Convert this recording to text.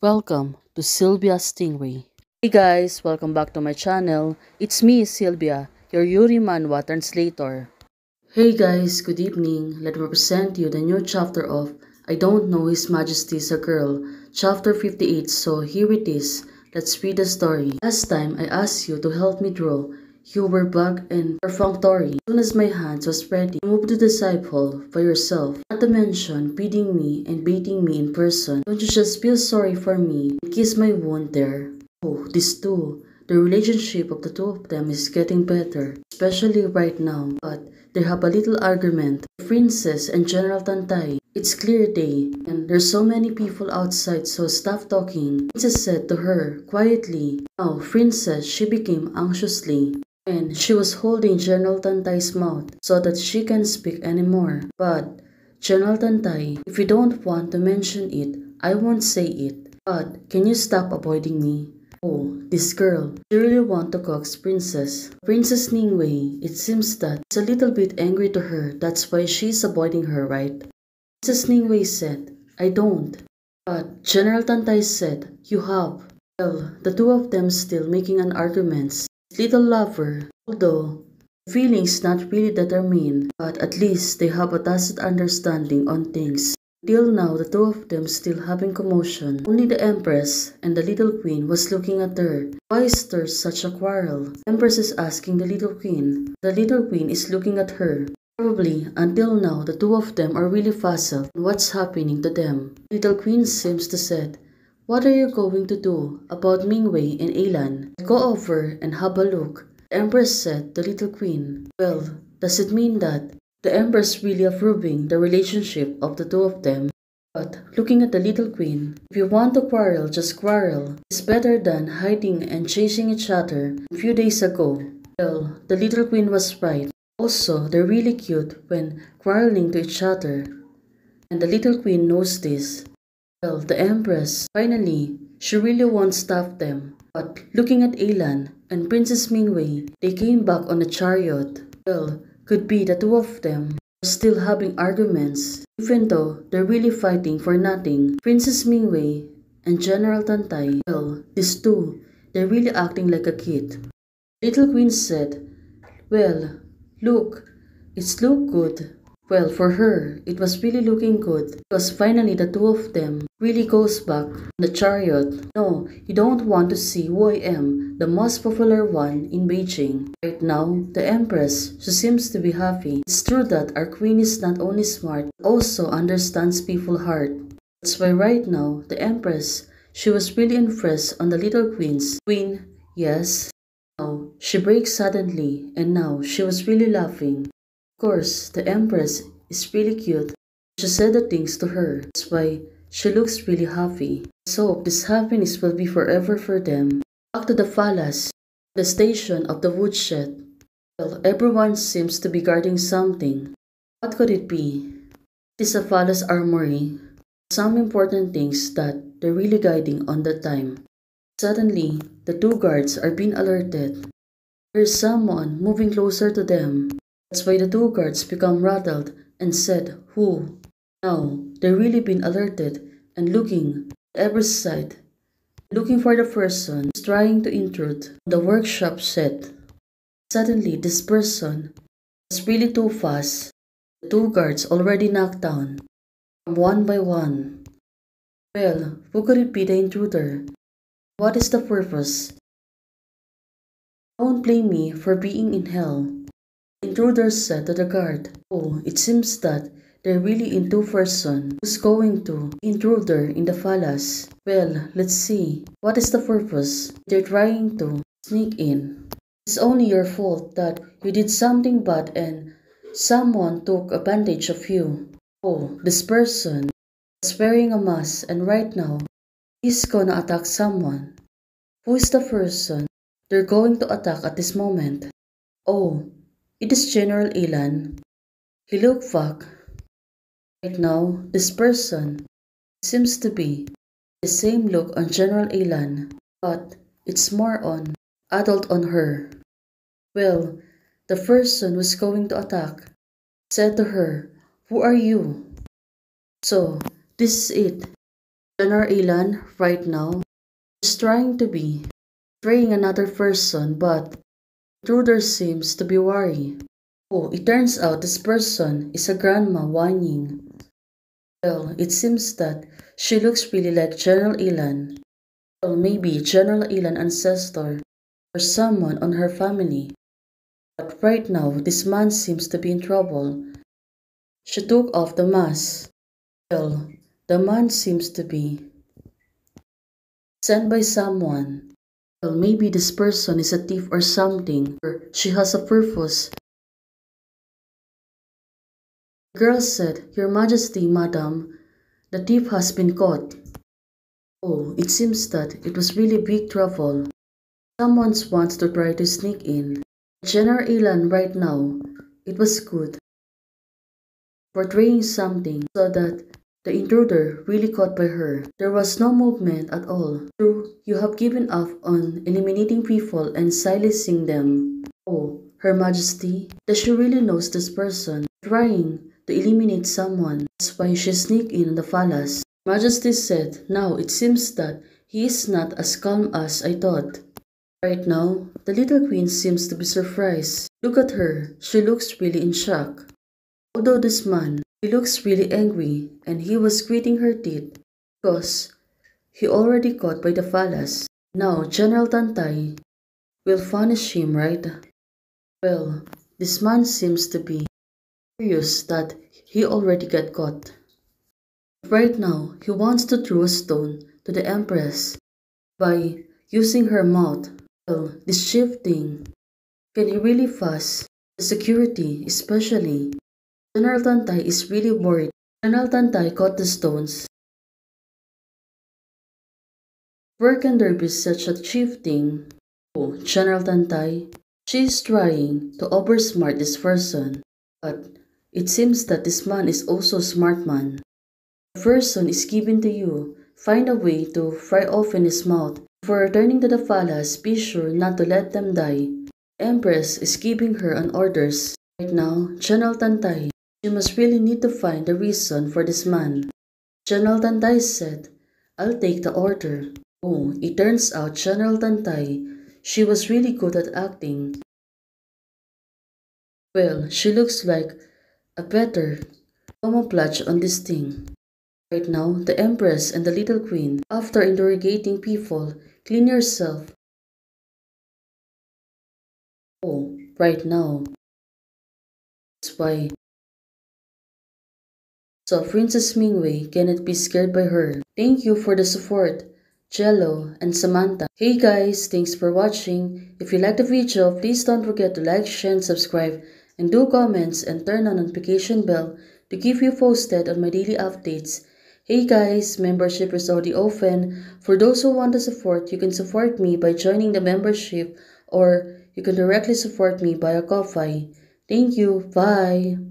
Welcome to Sylvia Stingray. Hey guys, welcome back to my channel. It's me, Sylvia, your Yuri Manhwa translator. Hey guys, good evening. Let me present you the new chapter of I Don't Know His Majesty is a Girl, chapter 58. So here it is. Let's read the story. Last time I asked you to help me draw. You were back and perfunctory. As soon as my hands was ready, you moved to the siphole by yourself. Not to mention beating me and baiting me in person. Don't you just feel sorry for me and kiss my wound there? Oh, these two. The relationship of the two of them is getting better, especially right now. But they have a little argument. The princess and General Tantay. It's clear day, and there's so many people outside, so stop talking. Princess said to her quietly. Now, princess, she became anxiously. And she was holding General Tantay's mouth so that she can't speak anymore. But, General Tantay, if you don't want to mention it, I won't say it. But, can you stop avoiding me? Oh, this girl. She really wants to coax Princess. Princess Ningwei, it seems that it's a little bit angry to her. That's why she's avoiding her, right? Princess Ningwei said, I don't. But General Tantay said, you have. Well, the two of them still making an argument. Little lover, although the feelings not really determined, but at least they have a tacit understanding on things. Till now, the two of them still having commotion. Only the Empress and the little queen was looking at her. Why is there such a quarrel? The Empress is asking the little queen. The little queen is looking at her. Probably, until now, the two of them are really puzzled on what's happening to them. Little queen seems to said, what are you going to do about Mingwei and Elan? Go over and have a look. The Empress said to Little Queen. Well, does it mean that the Empress really approving the relationship of the two of them? But looking at the Little Queen, if you want to quarrel, just quarrel. It's better than hiding and chasing each other a few days ago. Well, the Little Queen was right. Also, they're really cute when quarreling to each other. And the Little Queen knows this. Well, the Empress, finally, she really won't stop them. But looking at Elan and Princess Mingwei, they came back on a chariot. Well, could be the two of them are still having arguments, even though they're really fighting for nothing. Princess Mingwei and General Tantay, well, these two, they're really acting like a kid. Little Queen said, well, look, it's look good. Well, for her, it was really looking good because finally the two of them really goes back on the chariot. No, you don't want to see who I am, the most popular one in Beijing. Right now, the Empress, she seems to be happy. It's true that our queen is not only smart, but also understands people's heart. That's why right now, the Empress, she was really impressed on the little queen's. Queen, yes. Now, she breaks suddenly and now she was really laughing. Of course, the Empress is really cute. She said the things to her. That's why she looks really happy. So this happiness will be forever for them. Back to the palace, the station of the woodshed. Well, everyone seems to be guarding something. What could it be? It is a palace armory. Some important things that they're really guiding on that time. Suddenly, the two guards are being alerted. There is someone moving closer to them. That's why the two guards become rattled and said, who? Now, they've really been alerted and looking at every side, looking for the person who's trying to intrude on the workshop shed. Suddenly, this person was really too fast. The two guards already knocked down, one by one. Well, who could it be the intruder? What is the purpose? Don't blame me for being in hell. The intruder said to the guard. Oh, it seems that they're really into person who's going to intruder in the palace. Well, let's see. What is the purpose? They're trying to sneak in. It's only your fault that you did something bad and someone took advantage of you. Oh, this person is wearing a mask and right now he's gonna attack someone. Who is the person they're going to attack at this moment? Oh, it is General Elan. He looked back. Right now, this person seems to be the same look on General Elan, but it's more on adult on her. Well, the person who's going to attack said to her, who are you? So, this is it. General Ilan, right now, is trying to be betraying another person, but intruder seems to be worried. Oh, it turns out this person is a grandma whining. Well, it seems that she looks really like General Ilan. Well, maybe General Ilan ancestor or someone on her family. But right now, this man seems to be in trouble. She took off the mask. Well, the man seems to be sent by someone. Well, maybe this person is a thief or something, or she has a purpose. The girl said, Your Majesty, Madam, the thief has been caught. Oh, it seems that it was really big trouble. Someone wants to try to sneak in. General Ilan right now, it was good. Portraying something so that the intruder really caught by her. There was no movement at all. True, you have given up on eliminating people and silencing them. Oh, Her Majesty, does she really knows this person? Trying to eliminate someone. That's why she sneaked in the palace. Majesty said, now it seems that he is not as calm as I thought. Right now, the little queen seems to be surprised. Look at her, she looks really in shock. Although this man, he looks really angry and he was gritting her teeth because he already caught by the palace. Now General Tantay will punish him, right? Well, this man seems to be furious that he already got caught. Right now, he wants to throw a stone to the Empress by using her mouth. Well, this shifting, can he really fast? The security, especially. General Tantay is really worried. General Tantay caught the stones. Where can there be such a shifting? Oh, General Tantay. She is trying to oversmart this person. But it seems that this man is also a smart man. The person is given to you. Find a way to fry open his mouth. Before returning to the palace, be sure not to let them die. The Empress is giving her an orders. Right now, General Tantay, you must really need to find the reason for this man. General Tantay said, I'll take the order. Oh, it turns out General Tantay, she was really good at acting. Well, she looks like a better camouflage on this thing. Right now, the Empress and the little queen, after interrogating people, clean yourself. Oh, right now. That's why. So Princess Mingwei cannot be scared by her. Thank you for the support, Jello and Samantha. Hey guys, thanks for watching. If you like the video, please don't forget to like, share, and subscribe. And do comments and turn on notification bell to keep you posted on my daily updates. Hey guys, membership is already open. For those who want to support, you can support me by joining the membership or you can directly support me via Ko-Fi. Thank you. Bye.